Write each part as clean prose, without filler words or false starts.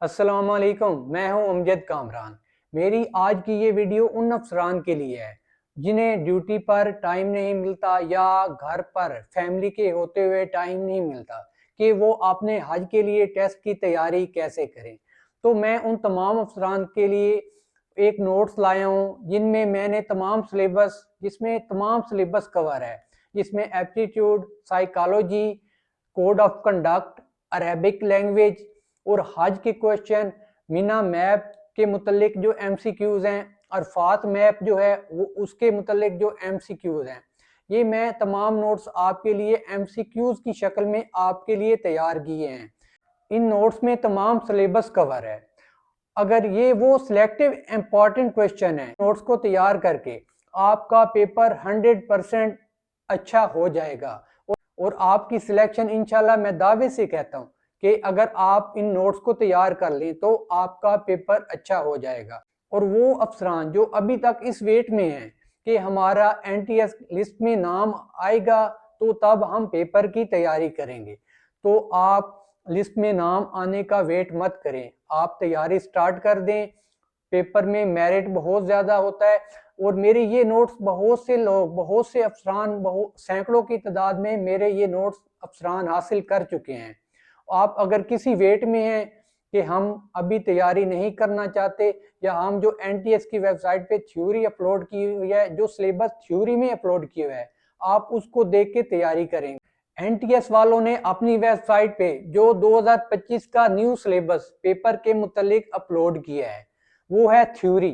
अस्सलाम वालेकुम, मैं हूं अमजद कामरान। मेरी आज की ये वीडियो उन अफसरान के लिए है जिन्हें ड्यूटी पर टाइम नहीं मिलता या घर पर फैमिली के होते हुए टाइम नहीं मिलता कि वो अपने हज के लिए टेस्ट की तैयारी कैसे करें। तो मैं उन तमाम अफसरान के लिए एक नोट्स लाया हूँ जिनमें मैंने जिसमें तमाम सिलेबस कवर है, जिसमें aptitude, psychology, code of conduct, Arabic language और हज के क्वेश्चन, मीना मैप के मुतलिक जो एमसीक्यूज हैं, अरफात मैप जो है वो उसके मुतलिक जो एमसीक्यूज हैं, ये मैं तमाम नोट्स आपके लिए एमसीक्यूज की शक्ल में आपके लिए तैयार किए हैं। इन नोट्स में तमाम सिलेबस कवर है। अगर ये वो सिलेक्टिव इंपॉर्टेंट क्वेश्चन है, नोट्स को तैयार करके आपका पेपर 100% अच्छा हो जाएगा और आपकी सिलेक्शन इंशाल्लाह मैं दावे से कहता हूँ कि अगर आप इन नोट्स को तैयार कर लें तो आपका पेपर अच्छा हो जाएगा। और वो अफसरान जो अभी तक इस वेट में हैं कि हमारा एनटीएस लिस्ट में नाम आएगा तो तब हम पेपर की तैयारी करेंगे, तो आप लिस्ट में नाम आने का वेट मत करें, आप तैयारी स्टार्ट कर दें। पेपर में मेरिट बहुत ज़्यादा होता है और मेरे ये नोट्स बहुत से लोग, बहुत से अफसरान, बहुत सैकड़ों की तादाद में मेरे ये नोट्स अफसरान हासिल कर चुके हैं। आप अगर किसी वेट में हैं कि हम अभी तैयारी नहीं करना चाहते या हम जो एनटीएस की वेबसाइट पे थ्योरी अपलोड की हुई है, जो सिलेबस थ्योरी में अपलोड किया हुआ है, आप उसको देख के तैयारी करेंगे। एनटीएस वालों ने अपनी वेबसाइट पे जो 2025 का न्यू सिलेबस पेपर के मुतालिक अपलोड किया है वो है थ्योरी।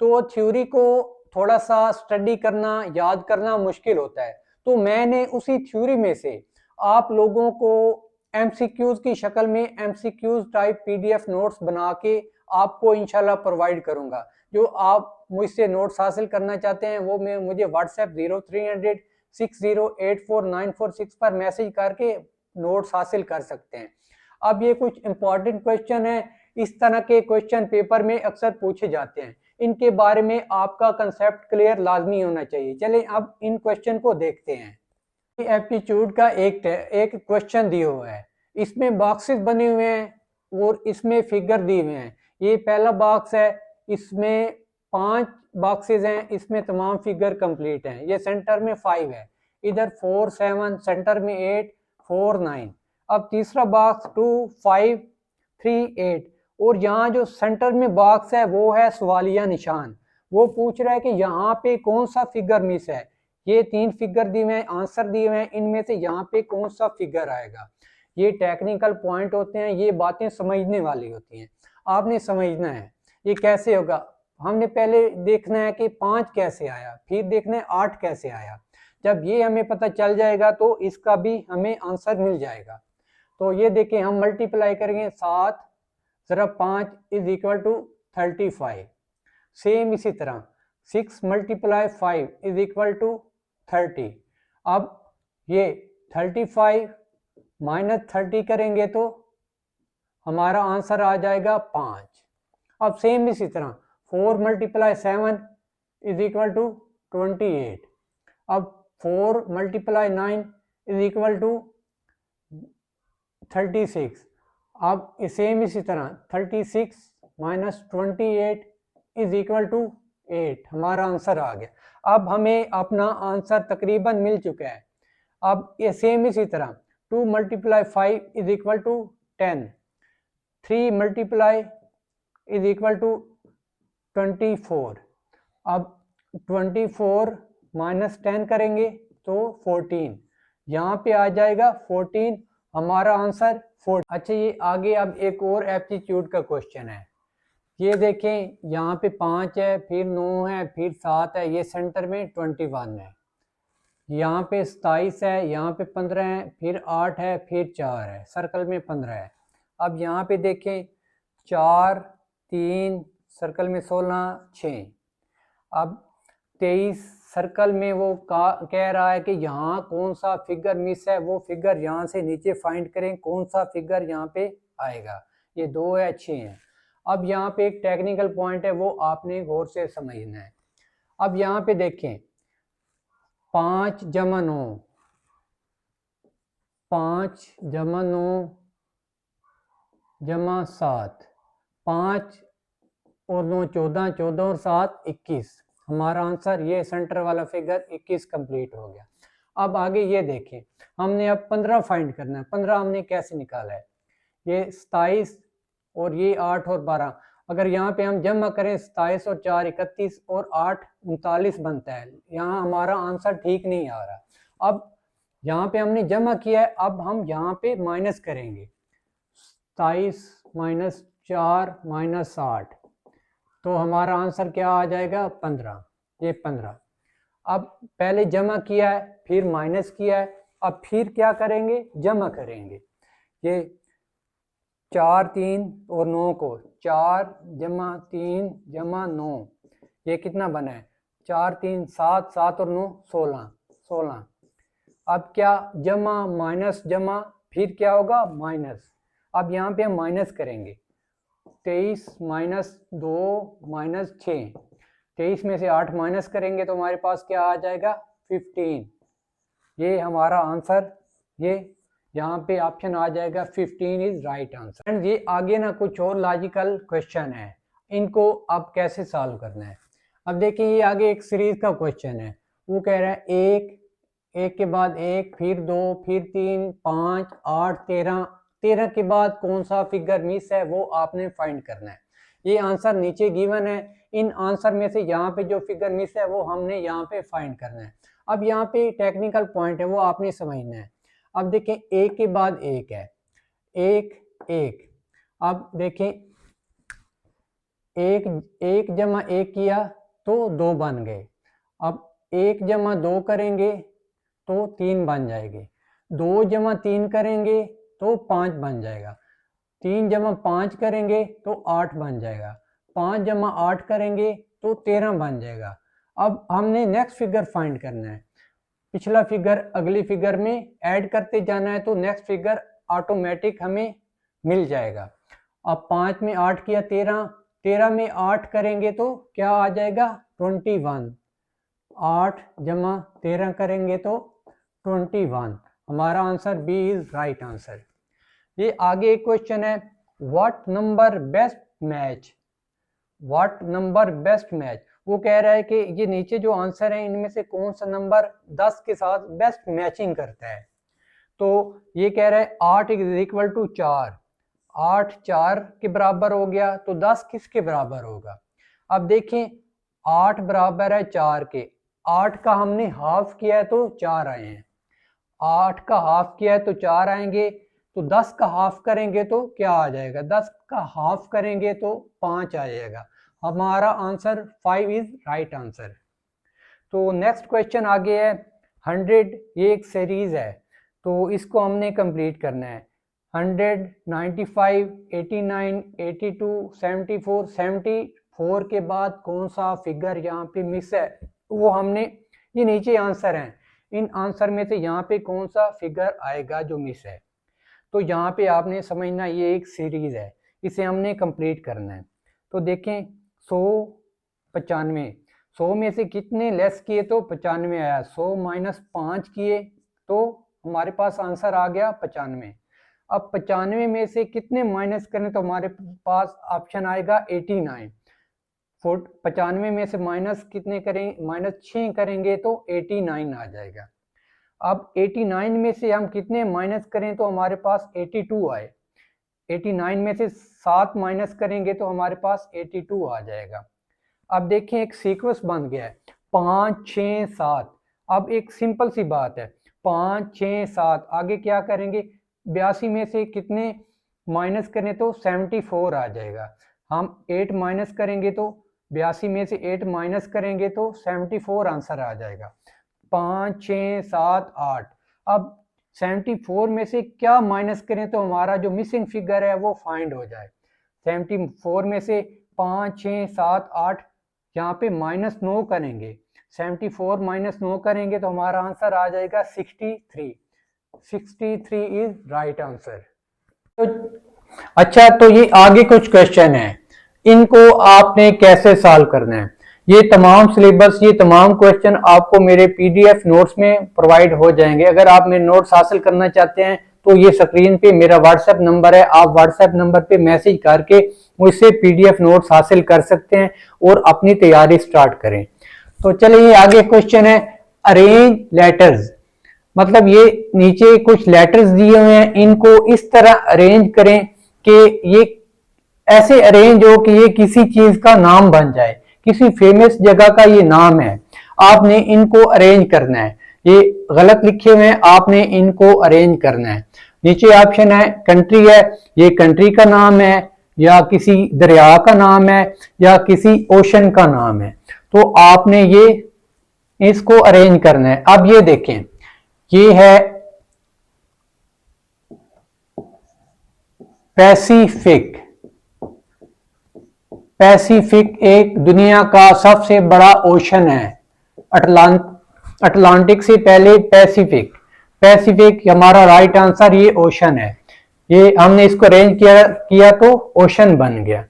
तो थ्योरी को थोड़ा सा स्टडी करना, याद करना मुश्किल होता है, तो मैंने उसी थ्योरी में से आप लोगों को एमसीक्यूज की शक्ल में एमसीक्यूज टाइप पीडीएफ नोट्स बना के आपको इंशाल्लाह प्रोवाइड करूंगा। जो आप मुझसे नोट्स हासिल करना चाहते हैं वो मैं मुझे व्हाट्सएप 0300608496 पर मैसेज करके नोट्स हासिल कर सकते हैं। अब ये कुछ इंपॉर्टेंट क्वेश्चन है, इस तरह के क्वेश्चन पेपर में अक्सर पूछे जाते हैं, इनके बारे में आपका कंसेप्ट क्लियर लाजमी होना चाहिए। चलें अब इन क्वेश्चन को देखते हैं। एप्टीट्यूड का एक क्वेश्चन दिया हुआ है, इसमें बॉक्सेस बने हुए हैं और इसमें फिगर दिए हुए हैं। ये पहला बॉक्स है, इसमें 5 बॉक्सेस हैं, इसमें तमाम फिगर कंप्लीट हैं। ये सेंटर में 5 है, इधर 4 7, सेंटर में 8 4 9। अब तीसरा बॉक्स 2 5 3 8 और यहाँ जो सेंटर में बॉक्स है वो है सवालिया निशान। वो पूछ रहा है कि यहाँ पे कौन सा फिगर मिस है। ये 3 फिगर दिए हुए हैं, आंसर दिए हुए हैं, इनमें से यहाँ पे कौन सा फिगर आएगा। ये टेक्निकल पॉइंट होते हैं, ये बातें समझने वाली होती हैं, आपने समझना है ये कैसे होगा। हमने पहले देखना है कि 5 कैसे आया, फिर देखना है 8 कैसे आया। जब ये हमें पता चल जाएगा तो इसका भी हमें आंसर मिल जाएगा। तो ये देखें, हम मल्टीप्लाई करेंगे 7 जरा 5 इज इक्वल टू 35। सेम इसी तरह 6 मल्टीप्लाई 5 इज इक्वल टू 30। अब ये 35 माइनस 30 करेंगे तो हमारा आंसर आ जाएगा 5। अब सेम इसी तरह 4 मल्टीप्लाई 7 इज इक्वल टू 28। अब 4 मल्टीप्लाई 9 इज इक्वल टू 36। अब सेम इसी तरह 36 माइनस 28 इज इक्वल टू 8। हमारा आंसर आ गया। अब हमें अपना आंसर तकरीबन मिल चुका है। अब ये सेम इसी तरह 2 multiply 5 is equal to 10, 3 multiply is equal to 24। अब 24 माइनस 10 करेंगे तो 14, यहाँ पे आ जाएगा 14, हमारा आंसर 4। अच्छा, ये आगे अब एक और एप्टीट्यूड का क्वेश्चन है। ये देखें, यहाँ पे 5 है, फिर 9 है, फिर 7 है, ये सेंटर में 21 है। यहाँ पे 27 है, यहाँ पे 15 है, फिर 8 है, फिर 4 है, सर्कल में 15 है। अब यहाँ पे देखें 4 3 सर्कल में 16 6। अब 23 सर्कल में वो कह रहा है कि यहाँ कौन सा फिगर मिस है, वो फिगर यहाँ से नीचे फाइंड करें, कौन सा फिगर यहाँ पे आएगा। ये 2 है, 6 है। अब यहाँ पे एक टेक्निकल पॉइंट है, वो आपने गौर से समझना है। अब यहाँ पे देखें 5 जमा 9, 5 जमा 9 जमा 7, 5 और 9 14, 14 और 7 21। हमारा आंसर ये सेंटर वाला फिगर 21 कंप्लीट हो गया। अब आगे ये देखें, हमने अब 15 फाइंड करना है। 15 हमने कैसे निकाला है, ये 27 और ये 8 और 12, अगर यहाँ पे हम जमा करें 27 और 4 31 और 8 39 बनता है। यहाँ हमारा आंसर ठीक नहीं आ रहा। अब यहाँ पे हमने जमा किया है, अब हम यहाँ पे माइनस करेंगे, 27 माइनस 4 माइनस 8, तो हमारा आंसर क्या आ जाएगा 15। ये 15। अब पहले जमा किया है, फिर माइनस किया है, अब फिर क्या करेंगे, जमा करेंगे। ये 4 3 और 9 को 4 जमा 3 जमा 9, ये कितना बना है 4 3 7, 7 और 9 16, 16। अब क्या जमा माइनस जमा, फिर क्या होगा माइनस। अब यहाँ पे हम माइनस करेंगे, 23 माइनस 2 माइनस 6, 23 में से 8 माइनस करेंगे तो हमारे पास क्या आ जाएगा 15। ये हमारा आंसर, ये यहाँ पे ऑप्शन आ जाएगा 15 इज राइट आंसर। एंड ये आगे ना कुछ और लॉजिकल क्वेश्चन है, इनको अब कैसे सॉल्व करना है। अब देखिए ये आगे एक सीरीज का क्वेश्चन है, वो कह रहा है एक के बाद एक, फिर 2, फिर 3, 5, 8, 13, 13 के बाद कौन सा फिगर मिस है वो आपने फाइंड करना है। ये आंसर नीचे गिवन है, इन आंसर में से यहाँ पे जो फिगर मिस है वो हमने यहाँ पे फाइंड करना है। अब यहाँ पे टेक्निकल पॉइंट है वो आपने समझना है। अब देखें एक के बाद एक है, एक, अब देखें एक जमा एक किया तो 2 बन गए। अब 1 जमा 2 करेंगे तो 3 बन जाएगी, 2 जमा 3 करेंगे तो 5 बन जाएगा, 3 जमा 5 करेंगे तो 8 बन जाएगा, 5 जमा 8 करेंगे तो 13 बन जाएगा। अब हमने नेक्स्ट फिगर फाइंड करना है, पिछला फिगर अगली फिगर में ऐड करते जाना है तो नेक्स्ट फिगर ऑटोमेटिक हमें मिल जाएगा। अब 5 में 8 किया 13, 13 में 8 करेंगे तो क्या आ जाएगा 21, 8 जमा 13 करेंगे तो 21। हमारा answer B is right answer. ये आगे एक क्वेश्चन है, what number best match, what number best match, वो कह रहा है कि ये नीचे जो आंसर है इनमें से कौन सा नंबर 10 के साथ बेस्ट मैचिंग करता है। तो ये कह रहा है 8 इज इक्वल टू 4, 8 4 के बराबर हो गया तो 10 किसके बराबर होगा। अब देखें 8 बराबर है 4 के, 8 का हमने हाफ किया है तो 4 आए हैं, 8 का हाफ किया है तो 4 आएंगे, तो 10 का हाफ करेंगे तो क्या आ जाएगा, 10 का हाफ करेंगे तो 5 आ जाएगा। हमारा आंसर 5 इज राइट आंसर। तो नेक्स्ट क्वेश्चन आगे है 100, ये एक सीरीज है तो इसको हमने कंप्लीट करना है। 100, 95, 89, 82, 74, 74 के बाद कौन सा फिगर यहाँ पे मिस है वो हमने, ये नीचे आंसर हैं, इन आंसर में से यहाँ पे कौन सा फिगर आएगा जो मिस है। तो यहाँ पे आपने समझना ये एक सीरीज है, इसे हमने कंप्लीट करना है। तो देखें 100, 95, 100 में से कितने लेस किए तो 95 आया, 100 माइनस 5 किए तो हमारे पास आंसर आ गया 95। अब 95 में से कितने माइनस करें तो हमारे पास ऑप्शन आएगा 89। 95 में से माइनस कितने करें, माइनस 6 करेंगे तो 89 आ जाएगा। अब 89 में से हम कितने माइनस करें तो हमारे पास 82 आए, 89 में से 7 माइनस करेंगे तो हमारे पास 82 आ जाएगा। अब देखें एक सीक्वेंस बन गया है 5 6 7। अब एक सिंपल सी बात है 5 6 7, आगे क्या करेंगे 82 में से कितने माइनस करें तो 74 आ जाएगा। हम 8 माइनस करेंगे तो 82 में से 8 माइनस करेंगे तो 74 आंसर आ जाएगा। 5 6 7 8, अब 74 में से क्या माइनस करें तो हमारा जो मिसिंग फिगर है वो फाइंड हो जाए। 74 में से 5 6 7 8 यहाँ पे माइनस 9 करेंगे, 74 माइनस 9 करेंगे तो हमारा आंसर आ जाएगा 63। 63 इज राइट आंसर। तो अच्छा, तो ये आगे कुछ क्वेश्चन है, इनको आपने कैसे सॉल्व करना है। ये तमाम सिलेबस, ये तमाम क्वेश्चन आपको मेरे पीडीएफ नोट्स में प्रोवाइड हो जाएंगे। अगर आप मेरे नोट्स हासिल करना चाहते हैं तो ये स्क्रीन पे मेरा व्हाट्सएप नंबर है, आप व्हाट्सएप नंबर पे मैसेज करके मुझसे पीडीएफ नोट्स हासिल कर सकते हैं और अपनी तैयारी स्टार्ट करें। तो चलिए आगे क्वेश्चन है अरेंज लेटर्स, मतलब ये नीचे कुछ लेटर्स दिए हुए हैं, इनको इस तरह अरेंज करें कि ये ऐसे अरेंज हो कि ये किसी चीज का नाम बन जाए, किसी फेमस जगह का ये नाम है, आपने इनको अरेंज करना है। ये गलत लिखे हुए हैं, आपने इनको अरेंज करना है। नीचे ऑप्शन है कंट्री है, ये कंट्री का नाम है या किसी दरिया का नाम है या किसी ओशन का नाम है, तो आपने ये इसको अरेंज करना है। अब ये देखें, ये है पैसिफिक। पैसिफिक एक दुनिया का सबसे बड़ा ओशन है, अटलांटिक से पहले पैसिफिक। पैसिफिक हमारा राइट आंसर, ये ओशन है। ये हमने इसको अरेंज किया तो ओशन बन गया।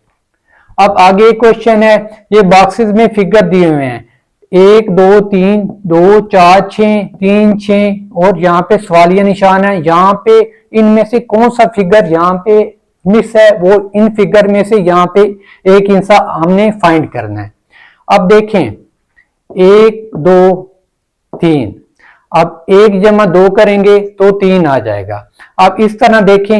अब आगे क्वेश्चन है, ये बॉक्सेस में फिगर दिए हुए हैं 1 2 3 2 4 6 3 6 और यहाँ पे सवालिया निशान है। यहाँ पे इनमें से कौन सा फिगर यहाँ पे मिस है, वो इन फिगर में से यहाँ पे एक इंसान हमने फाइंड करना है। अब देखें 1 2 3, अब 1 जमा 2 करेंगे तो 3 आ जाएगा। अब इस तरह देखें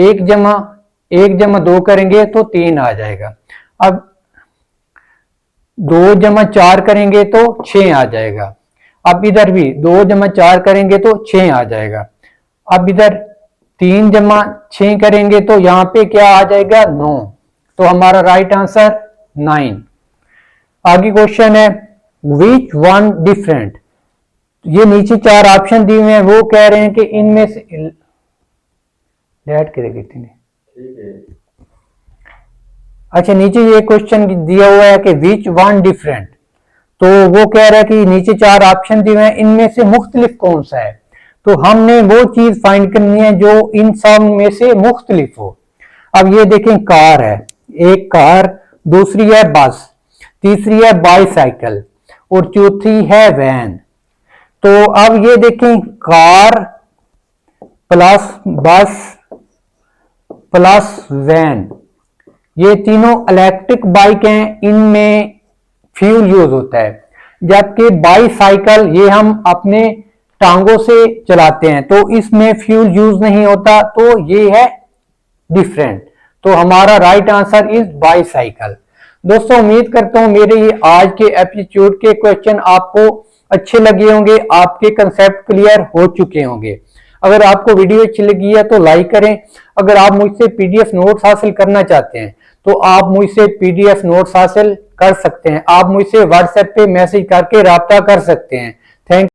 1 जमा 2 करेंगे तो 3 आ जाएगा। अब 2 जमा 4 करेंगे तो 6 आ जाएगा। अब इधर भी 2 जमा 4 करेंगे तो 6 आ जाएगा। अब इधर 3 जमा 6 करेंगे तो यहाँ पे क्या आ जाएगा 9, तो हमारा राइट आंसर 9। आगे क्वेश्चन है विच वन डिफरेंट, ये नीचे 4 ऑप्शन दिए हुए हैं, वो कह रहे हैं कि इनमें से लेट करेगी ठीक है। अच्छा नीचे ये क्वेश्चन दिया हुआ है कि विच वन डिफरेंट, तो वो कह रहा है कि नीचे 4 ऑप्शन दिए हुए हैं, इनमें से मुख्तलिफ कौन सा है। तो हमने वो चीज फाइंड करनी है जो इन सब में से मुख्तलिफ हो। अब ये देखें कार है, एक कार, दूसरी है बस, तीसरी है बाईसाइकिल और चौथी है वैन। तो अब ये देखें कार प्लस बस प्लस वैन, ये तीनों इलेक्ट्रिक बाइक हैं, इनमें फ्यूल यूज होता है। जबकि बाईसाइकिल ये हम अपने टांगों से चलाते हैं, तो इसमें फ्यूल यूज नहीं होता, तो ये है डिफरेंट। तो हमारा राइट आंसर इज बाईसाइकिल। दोस्तों उम्मीद करता हूं मेरे ये आज के एप्टीट्यूड के क्वेश्चन आपको अच्छे लगे होंगे, आपके कंसेप्ट क्लियर हो चुके होंगे। अगर आपको वीडियो अच्छी लगी है तो लाइक करें। अगर आप मुझसे पीडीएफ नोट्स हासिल करना चाहते हैं तो आप मुझसे पीडीएफ नोट्स हासिल कर सकते हैं। आप मुझसे व्हाट्सएप पे मैसेज करके राब्ता कर सकते हैं। थैंक